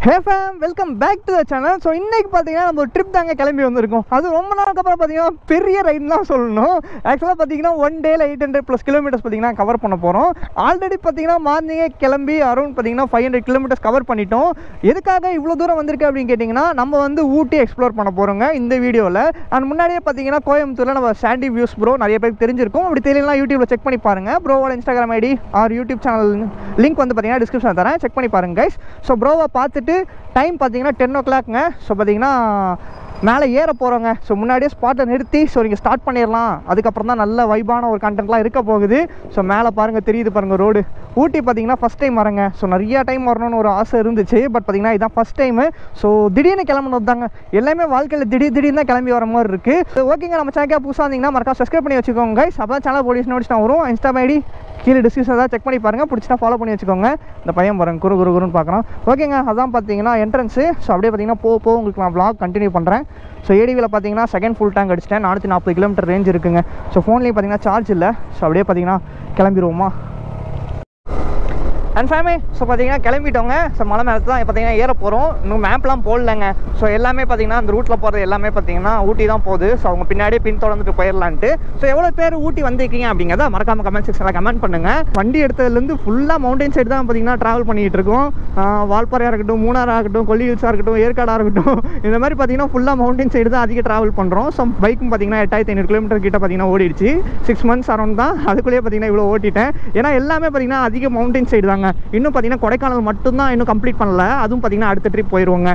Hey fam, welcome back to the channel. So இன்னைக்கு பாத்தீங்கன்னா நம்ம ஒரு ட்ரிப் தாங்க கிளம்பி வந்திருக்கோம். அது ரொம்ப நாளுக்கு அப்புறம் பாத்தீங்கன்னா பெரிய ரைட் தான் சொல்லணும். ஆக்சுவலா பாத்தீங்கன்னா 1 டேல 800+ கிலோமீட்டர்ஸ் பாத்தீங்கன்னா கவர் பண்ண போறோம். ஆல்ரெடி பாத்தீங்கன்னா மார்னிங்கே கிளம்பி அரௌண்ட் பாத்தீங்கன்னா 500 கிலோமீட்டர்ஸ் கவர் பண்ணிட்டோம். எதுக்காக இவ்வளவு தூரம் வந்திருக்கு அப்படின்னு கேட்டிங்கன்னா நம்ம வந்து ஊட்டி எக்ஸ்ப்ளோர் பண்ண போறோங்க இந்த வீடியோல. அண்ட் முன்னாடியே பாத்தீங்கன்னா கோயம்புத்தூர்ல நம்ம சாண்டி வியூஸ் ப்ரோ நிறைய பேருக்கு தெரிஞ்சிருக்கும். அப்படி தெரியலனா யூடியூப்ல செக் பண்ணி பாருங்க. ப்ரோவோட Instagram ID or YouTube channel link வந்து பாத்தீங்கன்னா டிஸ்கிரிப்ஷன்ல தரேன், செக் பண்ணி பாருங்க கைஸ். ஸோ ப்ரோவை பார்த்துட்டு டைம் பார்த்தீங்கன்னா 10 o'clockங்க. ஸோ பார்த்தீங்கன்னா மேலே ஏற போகிறோங்க. ஸோ முன்னாடியே ஸ்பாட்டை நிறுத்தி ஸோ நீங்கள் ஸ்டார்ட் பண்ணிடலாம். அதுக்கப்புறம் தான் நல்ல வைபான ஒரு கண்டென்ட்லாம் இருக்க போகுது. ஸோ மேலே பாருங்கள், தெரியுது பாருங்கள் ரோடு. ஊட்டி பார்த்தீங்கன்னா ஃபஸ்ட் டைம் வரேங்க. ஸோ நிறையா டைம் வரணும்னு ஒரு ஆசை இருந்துச்சு. பட் பார்த்தீங்கன்னா இதுதான் ஃபஸ்ட் டைமு. ஸோ திடீர்னு கிளம்புனது தாங்க. எல்லாமே வாழ்க்கையில் திடீர்னு தான் கிளம்பி வர மாதிரி இருக்குது. ஸோ ஓகேங்க, நம்ம சேனலுக்கு புதுசாக இருந்தீங்கன்னா மறக்காம சப்ஸ்கிரைப் பண்ணி வச்சுக்கோங்க கைஸ். அப்போ தான் சேனல் போலீஸ் நோட்டிஸ் வரும். இன்ஸ்டா ஐடி கீழே டிஸ்கிரிப்ஷன் தான் செக் பண்ணி பாருங்கள். பிடிச்சிட்டா ஃபாலோ பண்ணி வச்சுக்கோங்க. இந்த பையன் பாருங்க குருன்னு பார்க்குறோம். ஓகேங்க, அதான் பார்த்தீங்கன்னா என்ட்ரன்ஸு. ஸோ அப்படியே பார்த்தீங்கன்னா போக உங்களுக்கு நான் vlog கண்டினியூ பண்ணுறேன். ஸோ ஏடிவியில் பார்த்தீங்கன்னா செகண்ட் ஃபுல் டேங்க் அடிச்சிட்டேன். 440 கிலோமீட்டர் ரேஞ்ச் இருக்குங்க. ஸோ ஃபோன்லேயும் பார்த்தீங்கன்னா சார்ஜ் இல்லை. ஸோ அப்படியே பார்த்தீங்கன்னா கிளம்பிடுவோமா அண்ட் ஃபேமே. ஸோ பார்த்தீங்கன்னா கிளம்பிட்டோங்க. ஸோ மலை மேலே தான் பார்த்தீங்கன்னா ஏற போகிறோம். இன்னும் மேப்லாம் போடலங்க. ஸோ எல்லாமே பார்த்தீங்கன்னா அந்த ரூட்டில் போகிறது எல்லாமே பார்த்தீங்கன்னா ஊட்டி தான் போகுது. ஸோ அவங்க பின்னாடியே தொடர்ந்துட்டு போயிடலான்ட்டு. ஸோ எவ்வளோ பேர் ஊட்டி வந்திருக்கீங்க அப்படிங்கிறத மறக்காம கமெண்ட் செக்ஷனில் கமெண்ட் பண்ணுங்கள். வண்டி எடுத்ததுலேருந்து ஃபுல்லாக மவுண்டைன் சைடு தான் பார்த்தீங்கன்னா ட்ராவல் பண்ணிகிட்டு இருக்கோம். வால்பாறையாக இருக்கட்டும், மூணாராக இருக்கட்டும், கொல்லி ஹில்ஸாக இருக்கட்டும், ஏற்காடாக இருக்கட்டும், இந்த மாதிரி பார்த்தீங்கன்னா ஃபுல்லாக மவுண்டைன் சைடு தான் அதிக ட்ராவல் பண்ணுறோம். ஸோ பைக்கும் பார்த்தீங்கன்னா 8500 கிலோமீட்டர் கிட்ட பார்த்தீங்கன்னா ஓடிடுச்சு. 6 months அரௌண்ட் தான். அதுக்குள்ளேயே பார்த்தீங்கன்னா இவ்வளோ ஓட்டிட்டேன். ஏன்னா எல்லாமே பார்த்தீங்கன்னா அதிக மவுண்டைன் சைடு தாங்க. இன்னும் பார்த்தீங்கன்னா கொடைக்கானல் மட்டும்தான் இன்னும் கம்ப்ளீட் பண்ணல. அதுவும் பார்த்தீங்கன்னா அடுத்த ட்ரிப் போயிடுவோங்க.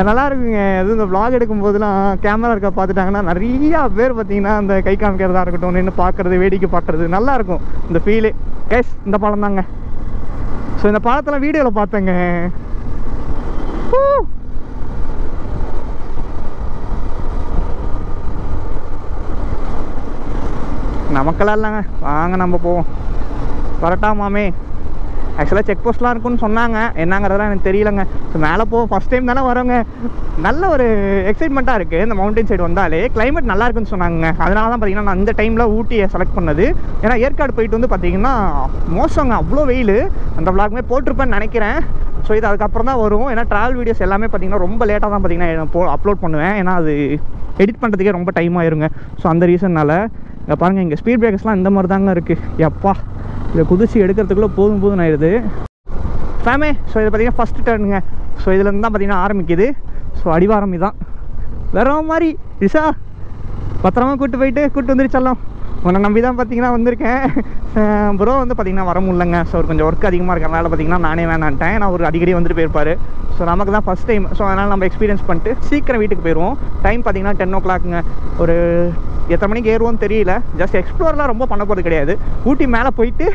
நல்லா இருக்குங்க. அது இந்த vlog எடுக்கும்போதெல்லாம் கேமரா இருக்க பார்த்துட்டாங்கன்னா நிறையா பேர் பார்த்தீங்கன்னா அந்த கை காமிக்கிறதா இருக்கட்டும், நின்று பார்க்குறது, வேடிக்கை பார்க்குறது நல்லாயிருக்கும் இந்த ஃபீலே. கேஸ் இந்த பாலம் தாங்க. ஸோ இந்த பாலத்தில் வீடியோவில் பார்த்தேங்க. நமக்கெல்லாம் இல்லைங்க, வாங்க நம்ம போவோம். வரட்டாமாமே. ஆக்சுவலாக செக் போஸ்ட்லாம் இருக்குன்னு சொன்னாங்க, என்னங்கிறதெல்லாம் எனக்கு தெரியலங்க. ஸோ மேலே போவோம். ஃபஸ்ட் டைம் தானே வரோங்க. நல்ல ஒரு எக்ஸைட்மெண்ட்டாக இருக்குது இந்த மவுண்டைன் சைடு வந்தாலே. கிளைமேட் நல்லா இருக்குன்னு சொன்னாங்க. அதனால தான் பார்த்தீங்கன்னா நான் இந்த டைமில் ஊட்டியை செலக்ட் பண்ணது. ஏன்னா ஏற்காடு போயிட்டு வந்து பார்த்தீங்கன்னா மோசங்க, அவ்வளோ வெயில். அந்த vlogமே போட்டிருப்பேன்னு நினைக்கிறேன். ஸோ இது அதுக்கப்புறம் தான் வரும். ஏன்னா ட்ராவல் வீடியோஸ் எல்லாமே பார்த்தீங்கன்னா ரொம்ப லேட்டாக தான் பார்த்தீங்கன்னா அப்லோட் பண்ணுவேன். ஏன்னா அது எடிட் பண்ணுறதுக்கே ரொம்ப டைம் ஆயிருங்க. ஸோ அந்த ரீசன்னால் இங்கே பாருங்கள், இங்கே ஸ்பீட் பிரேக்கர்ஸ்லாம் இந்த மாதிரி தாங்க இருக்குது. எப்பா இதை குதிச்சு எடுக்கிறதுக்குள்ளே போதும் ஆயிடுது ஃபேமே. ஸோ இதை பார்த்தீங்கன்னா ஃபஸ்ட்டு டர்னுங்க. ஸோ இதுலேருந்து தான் பார்த்தீங்கன்னா ஆரம்பிக்குது. ஸோ அடிவாரம் இதுதான். வேற மாதிரி ரிஷா பத்திரமா கூப்பிட்டு வந்துருச்செல்லாம். உன்னை நம்பி தான் பார்த்தீங்கன்னா வந்திருக்கேன். ப்ரோ வந்து பார்த்தீங்கன்னா வர முடியலங்க. ஸோ ஒரு கொஞ்சம் ஒர்க் அதிகமாக இருக்கிறனால பார்த்தீங்கன்னா நானே வேணான்ட்டேன். நான் ஒரு அடிக்கடி வந்துட்டு போயிருப்பார். ஸோ நமக்கு தான் ஃபஸ்ட் டைம். ஸோ அதனால் நம்ம எக்ஸ்பீரியன்ஸ் பண்ணிட்டு சீக்கிரம் வீட்டுக்கு போயிடுவோம். டைம் பார்த்தீங்கன்னா 10 o'clockங்க. ஒரு எத்தனை மணிக்கு ஏறுவோன்னு தெரியல. ஜஸ்ட் எக்ஸ்ப்ளோர்லாம் ரொம்ப பண்ண போகிறது கிடையாது. ஊட்டி மேலே போயிட்டு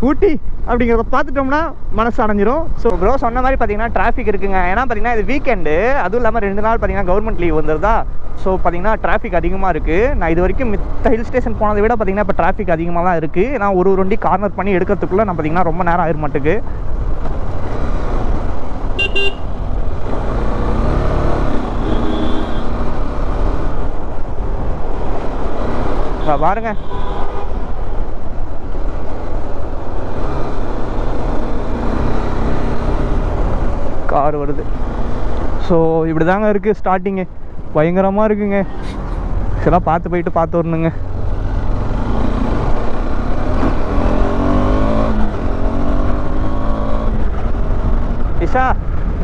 ஊட்டி அப்படிங்கிறத பார்த்துட்டோம்னா மனசு அடைஞ்சிரும். ஸோ ப்ரோ சொன்ன மாதிரி பார்த்தீங்கன்னா டிராஃபிக் இருக்குங்க. ஏன்னா பார்த்தீங்கன்னா இது வீக்கெண்டு, அதுவும் இல்லாமல் 2 நாள் பார்த்தீங்கன்னா கவர்மெண்ட் லீவ் வந்துருதா. ஸோ பார்த்தீங்கன்னா டிராஃபிக் அதிகமாக இருக்குது. நான் இது வரைக்கும் மித்த ஹில் ஸ்டேஷன் போனதை விட பார்த்தீங்கன்னா இப்போ டிராஃபிக் அதிகமாக தான் இருக்குது. நான் ஒரு வண்டி கார்னர் பண்ணி எடுக்கிறதுக்குள்ளே நான் பார்த்தீங்கன்னா ரொம்ப நேரம் ஆயிர மாட்டுக்கு. பாருங்க கார் வருது. ஸோ இப்படி தாங்க இருக்குது ஸ்டார்டிங்கு. பயங்கரமாக இருக்குங்க. இதெல்லாம் பார்த்து வரணுங்க. இஷா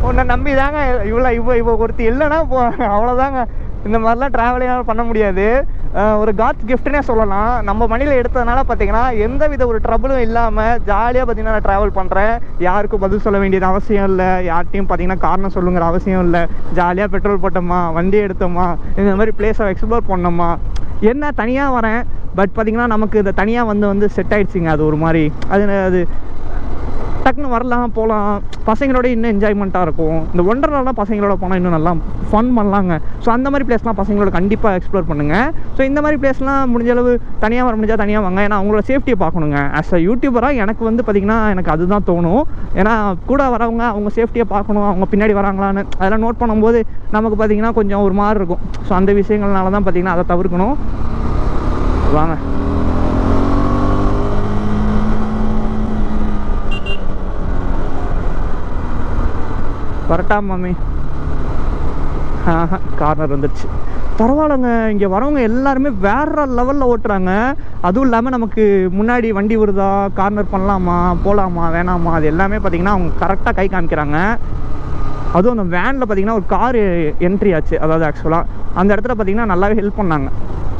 உன்னை நம்பி தாங்க இவ்வளோ ஒருத்தி இல்லைன்னா அவ்வளோதாங்க. இந்த மாதிரிலாம் ட்ராவலிங் பண்ண முடியாது. ஒரு காட்ஸ் கிஃப்ட்னே சொல்லலாம். நம்ம மணியில் எடுத்ததுனால பார்த்தீங்கன்னா எந்த வித ஒரு ட்ரபிளும் இல்லாமல் ஜாலியாக பார்த்தீங்கன்னா நான் ட்ராவல் பண்ணுறேன். யாருக்கும் பதில் சொல்ல வேண்டியது அவசியம் இல்லை. யார்ட்டையும் பார்த்தீங்கன்னா காரணம் சொல்லுங்கிற அவசியம் இல்லை. ஜாலியாக பெட்ரோல் போட்டோமா, வண்டி எடுத்தோமா, இந்த மாதிரி பிளேஸை எக்ஸ்ப்ளோர் பண்ணோமா. என்ன தனியாக வரேன், பட் பார்த்தீங்கன்னா நமக்கு இந்த தனியாக வந்து செட் ஆகிடுச்சிங்க. அது ஒரு மாதிரி அது டக்குன்னு வரலாம் போகலாம். பசங்களோட இன்னும் என்ஜாய்மெண்ட்டாக இருக்கும். இந்த ஒண்டர்லாலாம் பசங்களோட போனால் இன்னும் நல்லா ஃபன் பண்ணலாங்க. ஸோ அந்த மாதிரி பிளேஸ்லாம் பசங்களோட கண்டிப்பாக எக்ஸ்ப்ளோர் பண்ணுங்கள். ஸோ இந்த மாதிரி பிளேஸ்லாம் முடிஞ்ச அளவு தனியாக வர முடிஞ்சால் தனியாக வாங்க. ஏன்னா அவங்களோட சேஃப்டியை பார்க்கணுங்க. ஆஸ் அ யூடியூபராக எனக்கு வந்து பார்த்திங்கன்னா எனக்கு அதுதான் தோணும். ஏன்னா கூட வரவங்க அவங்க சேஃப்டியை பார்க்கணும். அவங்க பின்னாடி வராங்களான்னு அதெல்லாம் நோட் பண்ணும்போது நமக்கு பார்த்திங்கன்னா கொஞ்சம் ஒரு மாதிரி இருக்கும். ஸோ அந்த விஷயங்கள்னால தான் பார்த்திங்கன்னா அதை தவிர்க்கணும். வாங்க. வரட்டா மாமி. கார்னர் வந்துடுச்சு. பரவாயில்லைங்க, இங்கே வரவங்க எல்லாருமே வேற லெவலில் ஓட்டுறாங்க. அதுவும் இல்லாமல் நமக்கு முன்னாடி வண்டி வருதா, கார்னர் பண்ணலாமா போகலாமா வேணாமா, அது எல்லாமே பார்த்திங்கன்னா அவங்க கரெக்டாக கை காமிக்கிறாங்க. அதுவும் அந்த வேனில் பார்த்திங்கன்னா ஒரு கார் என்ட்ரி ஆச்சு. அதாவது ஆக்சுவலாக அந்த இடத்துல பார்த்திங்கன்னா நல்லாவே ஹெல்ப் பண்ணாங்க.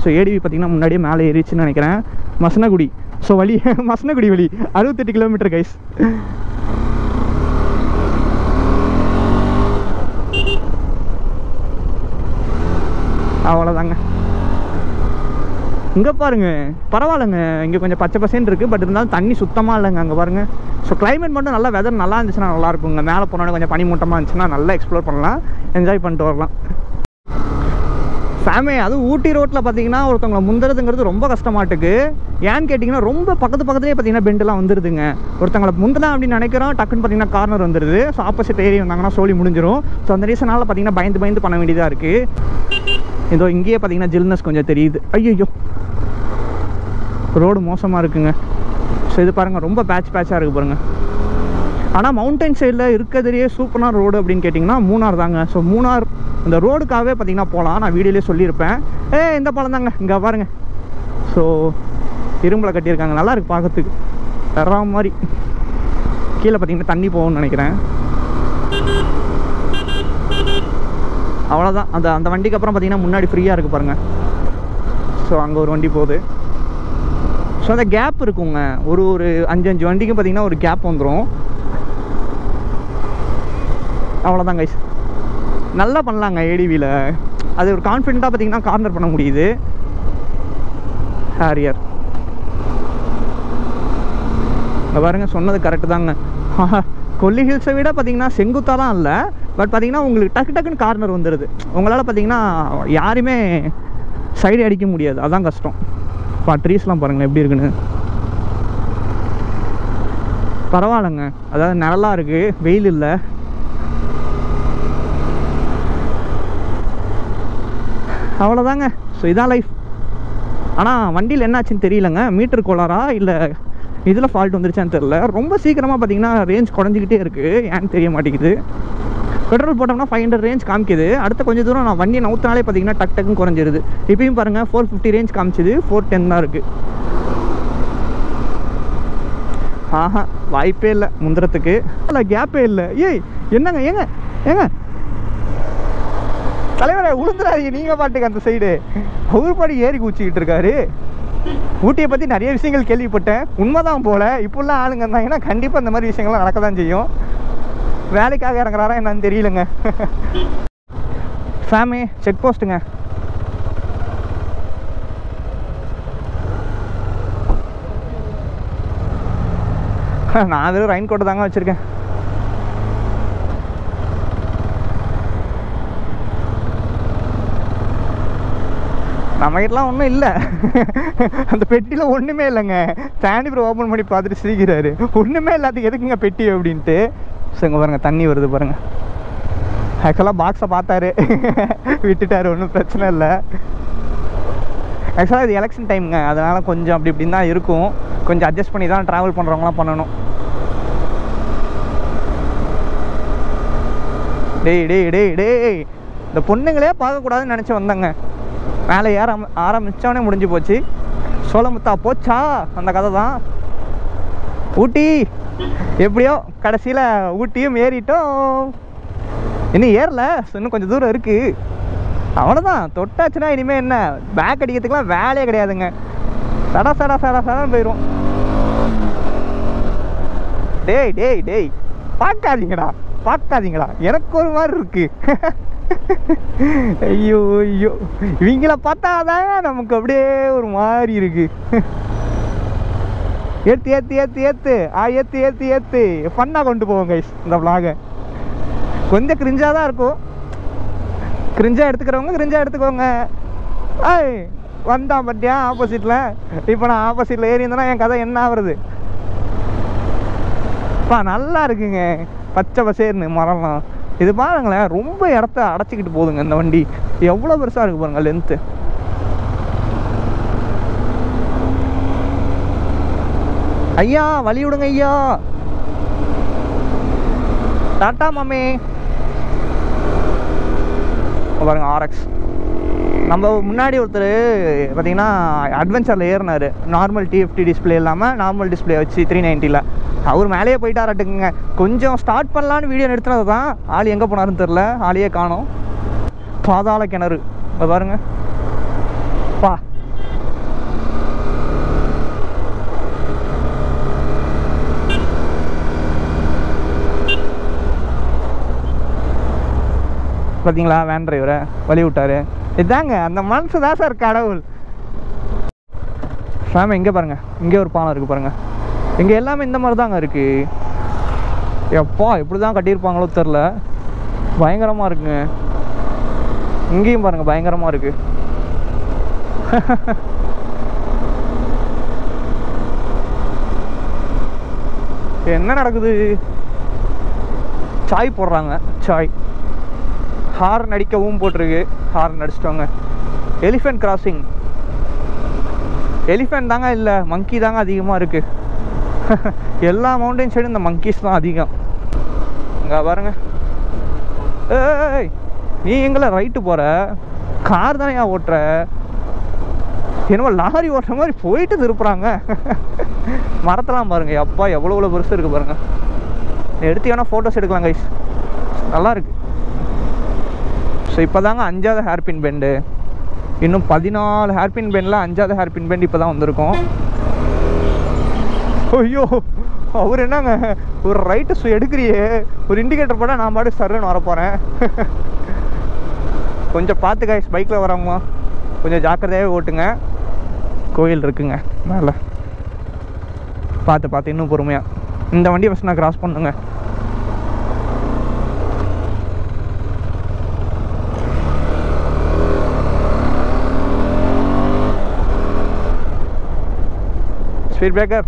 ஸோ ஏடிவி பார்த்திங்கன்னா முன்னாடியே மேலே ஏறிச்சுன்னு நினைக்கிறேன். மசனகுடி, ஸோ வழி மசனகுடி வழி 68 கிலோமீட்டர் கைஸ். அவ்வளோதாங்க. இங்கே பாருங்க, பரவாயில்லைங்க, இங்கே கொஞ்சம் பச்சை பசேன்னு இருக்குது. பட் இருந்தாலும் தண்ணி சுத்தமாக இல்லைங்க அங்கே பாருங்கள். ஸோ கிளைமேட் மட்டும் நல்லா, வெதர் நல்லா இருந்துச்சுன்னா நல்லாயிருக்குங்க. மேலே போனோடனே கொஞ்சம் பனி மூட்டமாக இருந்துச்சுன்னா நல்லா எக்ஸ்ப்ளோர் பண்ணலாம், என்ஜாய் பண்ணிட்டு வரலாம். ஃபேமே அதுவும் ஊட்டி ரோட்டில் பார்த்தீங்கன்னா ஒருத்தவங்களை முந்துறதுங்கிறது ரொம்ப கஷ்டமாட்டுக்கு. ஏன்னு கேட்டிங்கன்னா ரொம்ப பக்கத்துலேயே பார்த்தீங்கன்னா பெண்டெல்லாம் வந்துடுதுங்க. ஒருத்தவங்களை முந்தலாம் அப்படின்னு நினைக்கிறோம், டக்குன்னு பார்த்தீங்கன்னா கார்னர் வந்துடுது. ஸோ ஆப்போசிட் ஏறி வந்தாங்கன்னா சோழி முடிஞ்சிடும். ஸோ அந்த ரீசனால் பார்த்தீங்கன்னா பயந்து பண்ண வேண்டியதாக இருக்குது. இதோ இங்கேயே பார்த்தீங்கன்னா ஜில்னஸ் கொஞ்சம் தெரியுது. ஐயோ, ரோடு மோசமாக இருக்குங்க. ஸோ இது பாருங்கள், ரொம்ப பேட்சாக இருக்குது பாருங்கள். ஆனால் மவுண்டைன் சைடில் இருக்கிறதுலேயே சூப்பரான ரோடு அப்படின்னு கேட்டிங்கன்னா மூணார் தாங்க. ஸோ மூணார் இந்த ரோடுக்காகவே பார்த்தீங்கன்னா போகலாம். நான் வீடியோலேயே சொல்லியிருப்பேன். இந்த பழம் தாங்க இங்கே பாருங்கள். ஸோ இரும்பில் கட்டியிருக்காங்க, நல்லா இருக்குது பார்க்கறதுக்கு. தர்ற மாதிரி கீழே பார்த்தீங்கன்னா தண்ணி போகும்னு நினைக்கிறேன். அவ்வளோதான். அந்த வண்டிக்கு அப்புறம் பார்த்தீங்கன்னா முன்னாடி ஃப்ரீயாக இருக்குது பாருங்கள். ஸோ அங்கே ஒரு வண்டி போகுது. ஸோ அந்த கேப் இருக்குங்க, ஒரு 5 வண்டிக்கும் பார்த்தீங்கன்னா ஒரு கேப் வந்துடும். அவ்வளோதான் கைஸ், நல்லா பண்ணலாங்க ஏடிவியில். அது ஒரு கான்ஃபிடென்ட்டாக பார்த்தீங்கன்னா கார்னர் பண்ண முடியுது. ஹேரியர் இங்கே பாருங்க, சொன்னது கரெக்டு தாங்க. கொல்லி ஹில்ஸை விட பார்த்தீங்கன்னா செங்குத்தாலாம் இல்லை, பட் பார்த்தீங்கன்னா உங்களுக்கு டக்குன்னு கார்னர் வந்துடுது. உங்களால் பார்த்தீங்கன்னா யாருமே சைடு அடிக்க முடியாது, அதான் கஷ்டம். ட்ரீஸ்லாம் பாருங்களேன் எப்படி இருக்குன்னு. பரவாயில்லைங்க, அதாவது நிழலாக இருக்குது, வெயில் இல்லை. அவ்வளோதாங்க. ஸோ இதான் லைஃப். ஆனால் வண்டியில் என்னாச்சுன்னு தெரியலங்க, மீட்டர் கோளாரா இல்லை இதில் ஃபால்ட் வந்துருச்சான்னு தெரியல. ரொம்ப சீக்கிரமாக பார்த்தீங்கன்னா ரேஞ்ச் குறைஞ்சிக்கிட்டே இருக்குது, ஏன்னு தெரிய மாட்டேங்குது. பெட்ரோல் போட்டோம்னா 500 ரேஞ்ச் காமிக்குது. அடுத்த கொஞ்சம் தூரம் நான் வண்டியை நவுத்தினாலே பார்த்தீங்கன்னா டக்குன்னு குறைஞ்சிருது. இப்பயும் பாருங்கள் 450 ரேஞ்ச் காமிச்சிது, 410 தான் இருக்குது. வாய்ப்பே இல்லை முந்துறதுக்கு, இல்லை கேப்பே இல்லை. என்னங்க ஏங்க தலைவரை உளுந்துடாதீங்க நீங்கள் பாட்டுக்கு. அந்த சைடு அவர் பாடி ஏறி குச்சிக்கிட்டு இருக்காரு. ஊட்டியை பற்றி நிறைய விஷயங்கள் கேள்விப்பட்டேன், உண்மைதான் போல். இப்போல்லாம் ஆளுங்க இருந்தாங்கன்னா கண்டிப்பாக இந்த மாதிரி விஷயங்கள்லாம் நடக்க தான் செய்யும். வேலைக்காக இறங்குறாரா என்னன்னு தெரியலங்க. ஃபேமே செக் போஸ்ட்டுங்க. நான் வெறும் ரெயின் கோட்டை தாங்க வச்சுருக்கேன். நம்மகிட்டலாம் ஒன்றும் இல்லை, அந்த பெட்டியில் ஒன்றுமே இல்லைங்க. சாண்டி ப்ரோ ஓப்பன் பண்ணி பார்த்துட்டு சிரிக்கிறாரு, ஒன்றுமே இல்லாததுக்கு எதுக்குங்க பெட்டி அப்படின்ட்டு. ஸோ இங்கே பாருங்கள் தண்ணி வருது பாருங்கள். ஆக்சுவலாக பாக்ஸை பார்த்தாரு, விட்டுட்டார், ஒன்றும் பிரச்சனை இல்லை. ஆக்சுவலாக இது எலெக்ஷன் டைமுங்க, அதனால் கொஞ்சம் அப்படி இப்படின்னு தான் இருக்கும். கொஞ்சம் அட்ஜஸ்ட் பண்ணி தான் ட்ராவல் பண்ணுறவங்களாம் பண்ணணும். டேய் இந்த பொண்ணுங்களே பார்க்கக்கூடாதுன்னு நினச்சி வந்தேங்க. மேலே ஏற ஆரம்பித்தோடனே முடிஞ்சு போச்சு. சோளமுத்தா போச்சா, அந்த கதை தான். ஊட்டி எப்படியோ கடைசியில் ஊட்டியும் ஏறிட்டோம். இன்னும் ஏறல, இன்னும் கொஞ்சம் தூரம் இருக்குது. அவ்வளோதான், தொட்டாச்சுன்னா இனிமேல் என்ன, பேக் அடிக்கிறதுக்குலாம் வேலையே கிடையாதுங்க. சடான்னு போயிடும். டேய் பார்க்காதீங்கடா, எனக்கு ஒரு மாதிரி இருக்கு. ஐயோ இவங்கள பார்த்தாதான் நமக்கு அப்படியே ஒரு மாதிரி இருக்கு. ஏத்து ஃபன்னாக கொண்டு போவோம் கைஸ். இந்த vlog கொஞ்சம் கிரிஞ்சாக தான் இருக்கும். கிரிஞ்சாக எடுத்துக்கிறவங்க கிரிஞ்சாக எடுத்துக்கோங்க. வந்தான் பட்டியா ஆப்போசிட்டில். இப்போ நான் ஆப்போசிட்டில் ஏறி இருந்தேன்னா என் கதை என்ன ஆகுறது? நல்லா இருக்குங்க, பச்சை பசேர்னு மரம்லாம். இது பாருங்களேன், ரொம்ப இடத்த அடைச்சிக்கிட்டு போகுதுங்க இந்த வண்டி. எவ்வளோ பெருசாக இருக்கு பாருங்க லென்த்து. ஐயா வழி விடுங்க ஐயா. டாட்டா மாமே. பாருங்க ஆர்எக்ஸ். நம்ம முன்னாடி ஒருத்தர் பார்த்தீங்கன்னா அட்வென்ச்சரில் ஏறினார், நார்மல் டிஎஃப்டி டிஸ்பிளே இல்லாமல் நார்மல் டிஸ்பிளே வச்சு 390ல். அவர் மேலேயே போயிட்டாராட்டுக்குங்க. கொஞ்சம் ஸ்டார்ட் பண்ணலான்னு வீடியோ எடுத்துனது தான், ஆள் எங்கே போனாருன்னு தெரில, ஆளையே காணோம். பாதாள கிணறு பாருங்க பா. பார்த்தீங்களா வேன் டிரைவரை வழி விட்டாரு. இதாங்க அந்த மனசு தான் சார் கடவுள். ஃபேம் இங்கே பாருங்கள், இங்கே ஒரு பாலம் இருக்குது பாருங்கள். இங்கே எல்லாமே இந்த மாதிரி தாங்க இருக்குது. எப்பா எப்படி தான் கட்டியிருப்பாங்களோ தெரில, பயங்கரமாக இருக்குங்க. இங்கேயும் பாருங்கள் பயங்கரமாக இருக்குது. என்ன நடக்குது? சாய் போடுறாங்க, சாய். ஹார்ன் அடிக்கவும் போட்டிருக்கு, ஹார்ன் அடிச்சிட்டோங்க. Elephant crossing. எலிஃபென்ட் தாங்க இல்லை, மங்கி தாங்க அதிகமாக இருக்குது. எல்லா மவுண்டைன் சைடும் இந்த மங்கீஸ் தான் அதிகம். இங்கே பாருங்க. ஏய் நீ எங்களை ரைட்டு போகிற, கார் தானே ஏன் ஓட்டுற? என்னமோ லாரி ஓட்டுற மாதிரி போயிட்டு திருப்புறாங்க. மரத்தெல்லாம் பாருங்கள், அப்பா எவ்வளோ பெருசு இருக்குது பாருங்கள். எடுத்து வேணால் ஃபோட்டோஸ் எடுக்கலாம் கைஸ், நல்லாயிருக்கு. ஸோ இப்போ தாங்க 5வது ஹேர்பின் பெண்டு. இன்னும் 14 ஹேர்பின் பெண்டில் 5வது ஹேர்பின் பெண்ட் இப்போ தான் வந்திருக்கோம். ஐயோ அவர் என்னங்க ஒரு ரைட்டு எடுக்கிறியே, ஒரு இண்டிகேட்டர் போட நான் பாட்டு சர்ன்னு வர போகிறேன். கொஞ்சம் பார்த்து கைஸ், பைக்கில் வரவங்க கொஞ்சம் ஜாக்கிரதையாகவே ஓட்டுங்க. கோயில் இருக்குங்க மேலே, பார்த்து இன்னும் பொறுமையாக. இந்த வண்டியை ஃபஸ்ட் நான் கிராஸ் பண்ணுங்க. Speed breaker.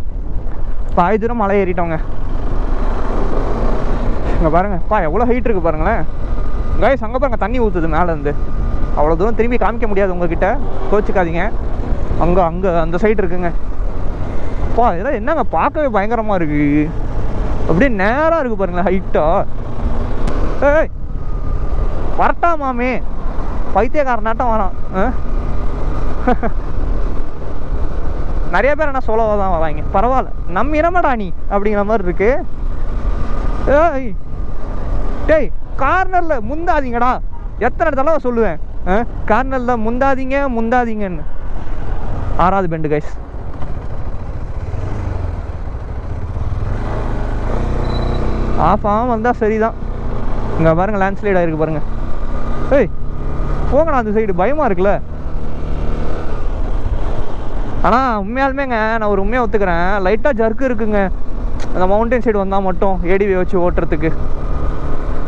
பாதி தூரம் மலை ஏறிட்டோங்க. இங்கே பாருங்கப்பா எவ்வளோ ஹைட் இருக்குது பாருங்களேன். கைஸ் அங்கே பாருங்கள் தண்ணி ஊற்றுது மேலேருந்து. அவ்வளோ தூரம் திரும்பி காமிக்க முடியாது உங்ககிட்ட, கோச்சிக்காதீங்க. அங்கே அந்த சைடு இருக்குங்க. அப்பா இதெல்லாம் என்னங்க பார்க்கவே பயங்கரமாக இருக்குது. அப்படியே நேராக இருக்குது பாருங்களேன் ஹைட்டா. ஏய் வரட்டா மாமே, பைத்தியக்காரனாட்டம் வரான். நிறைய பேர் என்ன சோலோவாக தான் வராங்க, பரவாயில்ல நம்ம இனமடா நீ அப்படிங்கிற மாதிரி இருக்கு. ஏய் டேய் கார்னரில் முந்தாதீங்கடா, எத்தனை தடவை சொல்லுவேன் கார்னரில் முந்தாதீங்கன்னு. 6வது பெண்டு கைஸ். ஆஃப் ஆகாமல் வந்தால் சரிதான். இங்கே பாருங்கள் லேண்ட்ஸ்லைட் ஆகிருக்கு பாருங்கள். ஏய் போங்கண்ணா அந்த சைடு, பயமாக இருக்குல்ல. ஆனால் உண்மையாலுமேங்க நான் ஒரு உண்மையாக ஒத்துக்கிறேன், லைட்டாக ஜர்க்கு இருக்குங்க அந்த மவுண்டன் சைடு வந்தால் மட்டும் ஏடிவி வச்சு ஓட்டுறதுக்கு.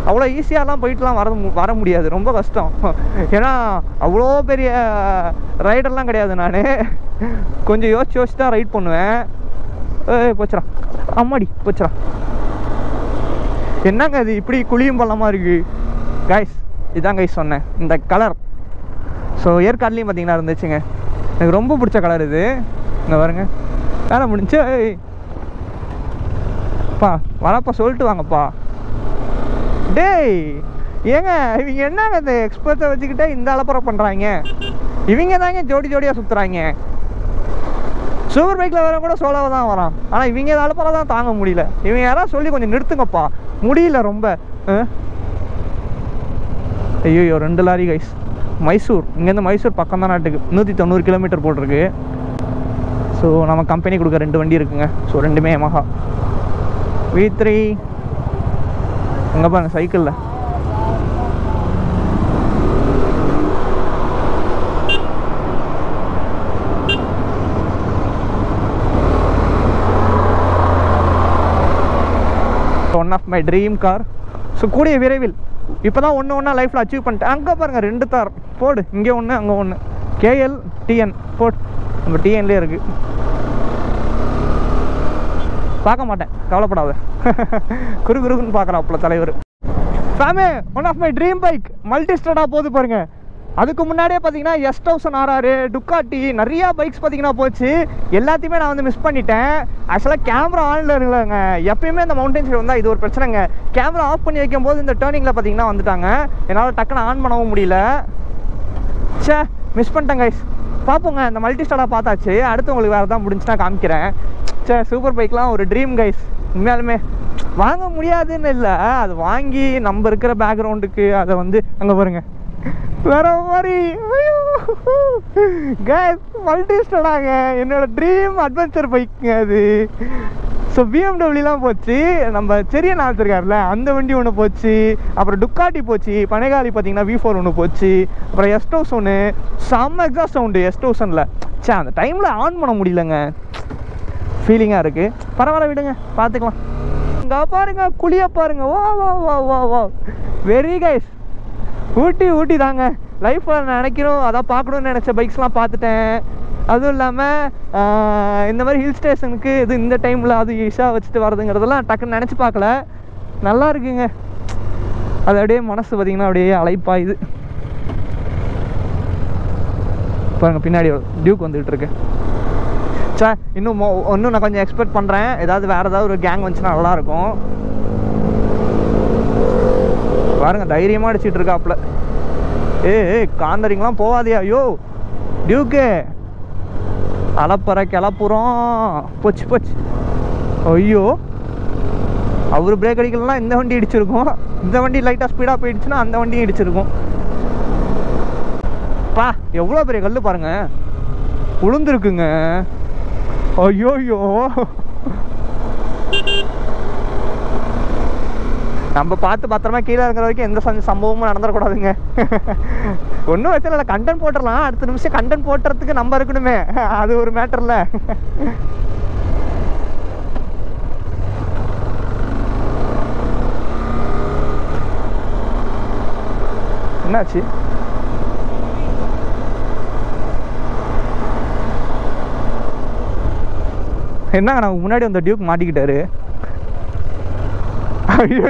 அவ்வளோ ஈஸியாகலாம் போயிட்டுலாம் வர முடியாது, ரொம்ப கஷ்டம். ஏன்னா அவ்வளோ பெரிய ரைடர்லாம் கிடையாது நான், கொஞ்சம் யோசிச்சு தான் ரைட் பண்ணுவேன். போச்சுரா அம்மாடி போச்சுரா. என்னங்க அது இப்படி குழியும் பள்ளமாக இருக்குது கைஸ். இதான் கைஸ் சொன்னேன் இந்த கலர். ஸோ ஏற்காடுலேயும் பார்த்தீங்கன்னா இருந்துச்சுங்க, எனக்கு ரொம்ப பிடிச்ச கலர் இது. இங்கே பாருங்க வேலை முடிஞ்சு. பா வரப்பா சொல்லிட்டு வாங்கப்பா. டேய் ஏங்க இவங்க என்னங்க இந்த எக்ஸ்பர்ட்டை வச்சுக்கிட்டே இந்த அலப்பறை பண்ணுறாங்க. இவங்க தாங்க ஜோடியாக சுற்றுறாங்க. சூப்பர் பைக்கில் வர கூட சோலோவாக தான் வரான், ஆனால் இவங்க அலப்பறை தான் தாங்க முடியல. இவங்க யாராவது சொல்லி கொஞ்சம் நிறுத்துங்கப்பா, முடியல ரொம்ப. ஐயோ 2 லாரி கைஸ். மைசூர், இங்கேருந்து மைசூர் பக்கம் தான் நாட்டுக்கு 190 கிலோமீட்டர் போட்டிருக்கு. ஸோ நம்ம கம்பெனி கொடுக்க 2 வண்டி இருக்குங்க. ஸோ 2மே Yamaha V3. அங்கே பாருங்க சைக்கிளில். One of my dream car. So கூடிய விரைவில் இப்போ தான் ஒன்று லைஃப்பில் அச்சீவ் பண்ணிட்டேன். அங்கே பாருங்கள் 2 தார் போடு, இங்கே ஒன்று அங்கே ஒன்று. KL TN போடு, நம்ம TNலேயே இருக்குது. பார்க்க மாட்டேன் கவலைப்படாத. குறுகுன்னு பார்க்குறாப்புல தலைவர். ஃபேமே one of my dream bike multi ஸ்டார்டாக போகுது பாருங்க. அதுக்கு முன்னாடியே பார்த்தீங்கன்னா S1000RR, டுக்காட்டி நிறையா பைக்ஸ் பார்த்தீங்கன்னா போச்சு. எல்லாத்தையுமே நான் வந்து மிஸ் பண்ணிட்டேன். ஆக்சுவலாக கேமரா ஆனில் இல்லைங்க. எப்பயுமே இந்த மவுண்டன் சைடு வந்தால் இது ஒரு பிரச்சனைங்க. கேமரா ஆஃப் பண்ணி வைக்கும்போது இந்த டேர்னிங்கில் பார்த்தீங்கன்னா வந்துட்டாங்க. என்னால் டக்குன்னு ஆன் பண்ணவும் முடியல. சே, மிஸ் பண்ணிட்டேன் கைஸ். பார்ப்போங்க, இந்த மல்டி ஸ்டாராக பார்த்தாச்சு. அடுத்து உங்களுக்கு வேறு தான் முடிஞ்சுன்னா காமிக்கிறேன். சே, சூப்பர் பைக்லாம் ஒரு ட்ரீம் கைஸ். உண்மையாலுமே வாங்க முடியாதுன்னு இல்லை, அது வாங்கி நம்ம இருக்கிற பேக்ரவுண்டுக்கு அதை வந்து அங்கே பாருங்க வேற மாதிரி கைஸ். மல்டி ஸ்டாராங்க என்னோட ட்ரீம் அட்வென்ச்சர் பைக்குங்க அது. ஸோ பிஎம்டபிள்யூலாம் போச்சு, நம்ம செரியன் ஆழ்த்திருக்காருல அந்த வண்டி ஒன்று போச்சு, அப்புறம் டுக்காட்டி போச்சு, பனைகாலி பார்த்தீங்கன்னா V4 ஒன்று போச்சு, அப்புறம் S1000 செம்ம எக்ஸாஸ்ட் சவுண்டு S1000ல். சே, அந்த டைமில் ஆன் பண்ண முடியலங்க, ஃபீலிங்காக இருக்குது. பரவாயில்ல விடுங்க, பார்த்துக்கலாம். இங்கே பாருங்க, குளிய பாருங்க. வா வா வா வா வா, வெரி கைஸ். ஊட்டி தாங்க லைஃப்பில் நினைக்கிறோம். அதான் பார்க்கணுன்னு நினச்ச பைக்ஸ்லாம் பார்த்துட்டேன். அதுவும் இல்லாமல் இந்த மாதிரி ஹில் ஸ்டேஷனுக்கு இது இந்த டைமில் அது ஈஸியாக வச்சுட்டு வரதுங்கிறதெல்லாம் டக்குன்னு நினச்சி பார்க்கல. நல்லா இருக்குங்க. அது அப்படியே மனசு பார்த்திங்கன்னா அப்படியே அலைப்பாயுது. பாருங்க, பின்னாடி டியூக் வந்துகிட்டு இருக்கு. சே, இன்னும் நான் கொஞ்சம் எக்ஸ்பெக்ட் பண்ணுறேன். ஏதாவது வேறு ஏதாவது ஒரு கேங் வந்துச்சுன்னா நல்லாயிருக்கும். பாருங்க, தைரியமாக அடிச்சிட்டு இருக்காப்புல. காந்தரிங்லாம் போவாதியா? ஐயோ டியூக்கு, அலப்பற கிளப்புறோம். போச்சு. ஐயோ, அவர் பிரேக் அடிக்கலாம், இந்த வண்டி இடிச்சிருக்கும். இந்த வண்டி லைட்டாக ஸ்பீடாக போயிடுச்சுன்னா அந்த வண்டியும் இடிச்சிருக்கும். பா, எவ்வளோ பெரிய கல் பாருங்க, உளுந்துருக்குங்க. ஐயோயோ, நம்ம பார்த்து பத்திரமா கீழே இருக்கிற வரைக்கும் எந்த சம்பவமும் நடந்துடக்கூடாதுங்க. ஒன்றும் வச்சு இல்லை, கண்டென்ட் போட்டுடலாம். அடுத்த நிமிஷம் கண்டென்ட் போட்டுறதுக்கு நம்ம இருக்கணுமே, அது ஒரு மேட்டர்ல. என்னாச்சு? என்னங்க, நான் முன்னாடி அந்த டியூக் மாட்டிக்கிட்டாரு. ஐயோ,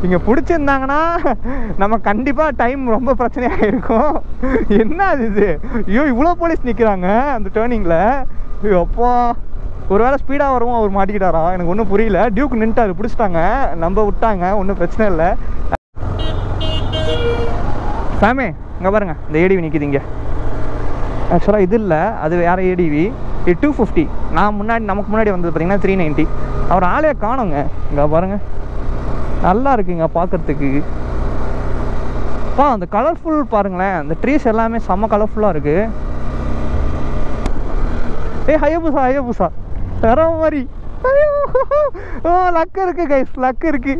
இங்கே பிடிச்சிருந்தாங்கன்னா நம்ம கண்டிப்பாக டைம் ரொம்ப பிரச்சனையாக இருக்கும். என்ன அது இது? ஐயோ, இவ்வளோ போலீஸ் நிற்கிறாங்க அந்த டேர்னிங்கில். ஐயோ அப்பா, ஒரு வேளை ஸ்பீடாக வரவும் அவர் மாட்டிக்கிட்டாரா? எனக்கு ஒன்றும் புரியல. டியூக் நின்ட்டாரு, பிடிச்சிட்டாங்க, நம்ம விட்டாங்க, ஒன்றும் பிரச்சனை இல்லை. ஃபேமே, இங்கே பாருங்க, இந்த ஏடிவி நிற்கிது இங்கே. ஆக்சுவலாக இது இல்லை, அது வேறு ஏடிவி. இது 250. நமக்கு முன்னாடி வந்தது பார்த்தீங்கன்னா 390. அவர் ஆளையே காணுங்க. இங்கே பாருங்க, நல்லா இருக்குங்க பார்க்குறதுக்கு. அந்த கலர்ஃபுல் பாருங்களேன், அந்த ட்ரீஸ் எல்லாமே செம்ம கலர்ஃபுல்லாக இருக்கு. ஹயபுசா வேற மாதிரி. லக்கு இருக்கு கைஸ், லக்கு இருக்கு.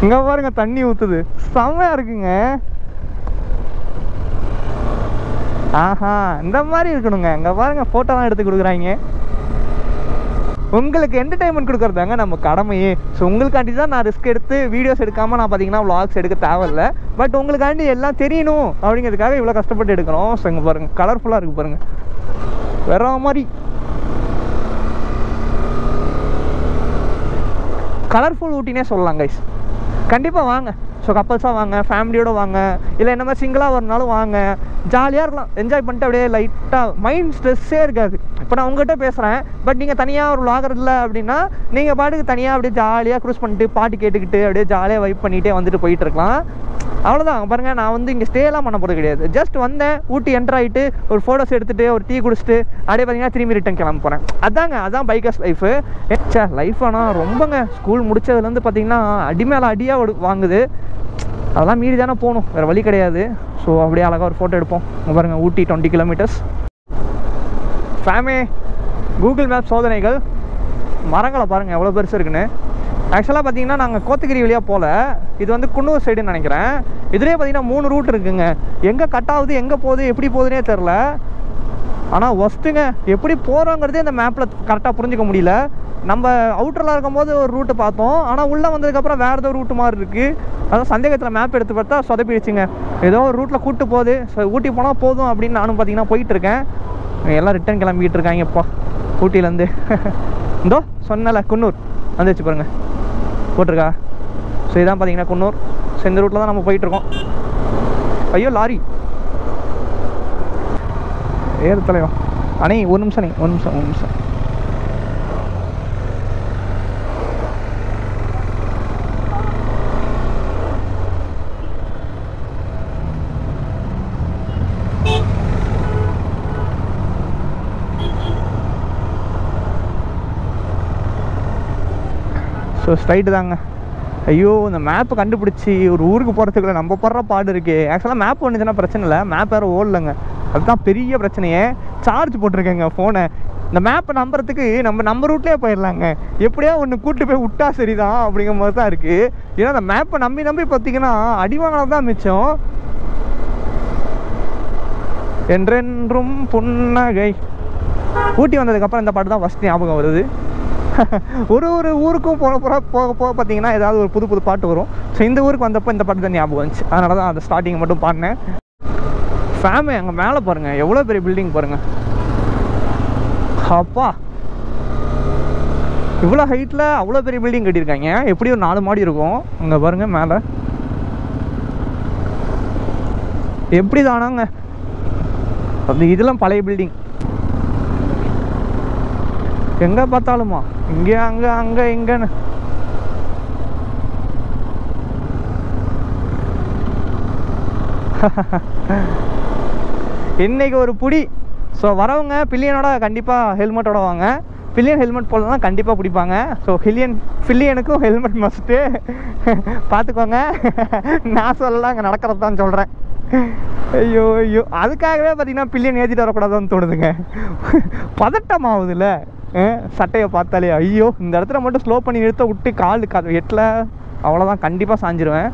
இங்கே பாருங்க, தண்ணி ஊற்றுது, செம்மையாக இருக்குங்க. ஆஹா, இந்த மாதிரி இருக்கணுங்க. இங்கே பாருங்க, ஃபோட்டோலாம் எடுத்து கொடுக்குறாங்க. உங்களுக்கு என்டர்டைன்மெண்ட் கொடுக்குறதாங்க நம்ம கடமையே. ஸோ உங்களுக்காண்டி தான் நான் ரிஸ்க் எடுத்து வீடியோஸ் எடுக்காமல் நான் பார்த்தீங்கன்னா vlogs எடுக்க தேவையில்லை. பட் உங்களுக்காண்டி எல்லாம் தெரியணும் அப்படிங்கிறதுக்காக இவ்வளோ கஷ்டப்பட்டு எடுக்கிறோம். ஸோ இங்கே பாருங்கள், கலர்ஃபுல்லாக இருக்குது பாருங்கள், வேற மாதிரி கலர்ஃபுல் ஊட்டினே சொல்லலாம் கைஸ். கண்டிப்பாக வாங்க. ஸோ கப்பல்ஸாக வாங்க, ஃபேமிலியோடு வாங்க, இல்லை என்ன மாதிரி சிங்கிளாக வரனாலும் வாங்க. ஜாலியாக இருக்கலாம், என்ஜாய் பண்ணிட்டு அப்படியே லைட்டாக மைண்ட் ஸ்ட்ரெஸ்ஸே இருக்காது. இப்போ நான் உங்கள்கிட்ட பேசுகிறேன், பட் நீங்கள் தனியாக ஒரு vlogger இல்லை அப்படின்னா நீங்கள் பாட்டுக்கு தனியாக அப்படியே ஜாலியாக க்ரூஸ் பண்ணிட்டு பாட்டு கேட்டுக்கிட்டு அப்படியே ஜாலியாக வைப் பண்ணிகிட்டே வந்துட்டு போயிட்டு இருக்கலாம். அவ்வளோதான். பாருங்கள், நான் வந்து இங்கே ஸ்டேலாம் பண்ண போகிறது கிடையாது. ஜஸ்ட் வந்தேன், ஊட்டி என்டர் ஆகிட்டு ஒரு ஃபோட்டோஸ் எடுத்துகிட்டு ஒரு டீ குடிச்சிட்டு அப்படியே பார்த்தீங்கன்னா திரும்பி ரிட்டன் கிளம்ப போகிறேன். அதான் பைக்கர்ஸ் லைஃபு. லைஃப் ஆனால் ரொம்பங்க. ஸ்கூல் முடிச்சதுலேருந்து பார்த்தீங்கன்னா அடி மேலே அடியாக வாங்குது. அதெல்லாம் மீறி தானே போகணும், வேறு வழி கிடையாது. ஸோ அப்படியே அழகாக ஒரு ஃபோட்டோ எடுப்போம். பாருங்கள், ஊட்டி 20 கிலோமீட்டர்ஸ். ஃபேமே கூகுள் மேப் சோதனைகள். மரங்களை பாருங்கள் எவ்வளோ பெருசு இருக்குன்னு. ஆக்சுவலாக பார்த்தீங்கன்னா நாங்கள் கோத்தகிரி வழியாக போகல, இது வந்து குன்னூர் சைடுன்னு நினைக்கிறேன். இதுலேயே பார்த்தீங்கன்னா 3 ரூட் இருக்குங்க. எங்கே கட் ஆகுது, எங்கே போகுது, எப்படி போகுதுன்னே தெரில. ஆனால் ஒஸ்ட்டுங்க, எப்படி போகிறோங்கிறதே இந்த மேப்பில் கரெக்டாக புரிஞ்சிக்க முடியல. நம்ம அவுட்டரில் இருக்கும்போது ஒரு ரூட்டு பார்த்தோம், ஆனால் உள்ளே வந்ததுக்கப்புறம் வேறு ஏதோ ரூட்டு மாதிரி இருக்குது. அதான் சந்தேகத்தில் மேப் எடுத்து பார்த்தா சொதப்பிடுச்சுங்க. ஏதோ ஒரு ரூட்டில் கூப்பிட்டு போகுது. ஸோ ஊட்டி போனால் போதும் அப்படின்னு நானும் பார்த்தீங்கன்னா போயிட்டுருக்கேன். எல்லாம் ரிட்டன் கிளம்பிக்கிட்டு இருக்காங்கப்பா ஊட்டியிலேருந்து. இந்தோ சொன்னல குன்னூர் வந்துச்சு பாருங்கள், போட்டிருக்கா. ஸோ இதான் பார்த்தீங்கன்னா குன்னூர். ஸோ இந்த ரூட்டில் தான் நம்ம போயிட்டுருக்கோம். ஐயோ லாரி ஏறு தலைவா. அண்ணே ஒரு நிமிஷம், ஒரு நிமிஷம். ஸோ ஸ்ட்ரைட்டு தாங்க. ஐயோ இந்த மேப்பு கண்டுபிடிச்சி ஒரு ஊருக்கு போகிறதுக்குள்ள நம்ம படுற பாடு இருக்குது. ஆக்சுவலாக மேப் வந்துச்சுன்னா பிரச்சனை இல்லை, மேப் வேறு ஓடலைங்க, அதுதான் பெரிய பிரச்சனையே. சார்ஜ் போட்டிருக்கேங்க ஃபோனை. இந்த மேப்பை நம்புறதுக்கு நம்ம ரூட்லேயே போயிடலாங்க, எப்படியா ஒன்று கூப்பிட்டு போய் விட்டா சரிதான் அப்படிங்கிற மாதிரி தான் இருக்குது. ஏன்னா அந்த மேப்பை நம்பி பார்த்தீங்கன்னா அடிவாங்கினது தான் மிச்சம். என்றென்றும் புன்னகை. ஊட்டி வந்ததுக்கப்புறம் இந்த பாட்டு தான் ஃபஸ்ட் ஞாபகம் வருது. ஒரு ஊருக்கும் போக பார்த்தீங்கன்னா ஏதாவது ஒரு புது பாட்டு வரும். ஸோ இந்த ஊருக்கு வந்தப்போ இந்த பாட்டு தான் ஞாபகம் வந்துச்சு, அதனால தான் அந்த ஸ்டார்டிங் மட்டும் பாடினேன். ஃபேமே அங்கே மேலே பாருங்கள், எவ்வளோ பெரிய பில்டிங் பாருங்கள். அப்பா இவ்வளோ ஹைட்டில் அவ்வளோ பெரிய பில்டிங் கட்டியிருக்காங்க. எப்படி ஒரு 4 மாடி இருக்கும் அங்கே பாருங்கள் மேலே. எப்படி தானாங்க அது, இதெல்லாம் பழைய பில்டிங். எங்கே பார்த்தாலுமா இங்கே அங்கே இங்கன்னு. இன்னைக்கு ஒரு புடி. ஸோ வரவங்க பில்லியனோட கண்டிப்பாக ஹெல்மெட்டோட வாங்க. பில்லியன் ஹெல்மெட் போடலாம் கண்டிப்பாக பிடிப்பாங்க. ஸோ பில்லியனுக்கும் ஹெல்மெட் மஸ்ட்டு பார்த்துக்கோங்க. நான் சொல்லலாம் அங்கே நடக்கிறது தான் சொல்கிறேன். ஐயோ அதுக்காகவே பார்த்தீங்கன்னா பில்லியன் ஏற்றிட்டு வரக்கூடாதுன்னு தோணுதுங்க. பதட்டம் ஆகுதுல்ல சட்டையை பார்த்தாலே. ஐயோ இந்த இடத்துல மட்டும் ஸ்லோ பண்ணி நிறுத்த விட்டு கால் எட்டில் அவ்வளோதான், கண்டிப்பாக சாஞ்சிருவேன்.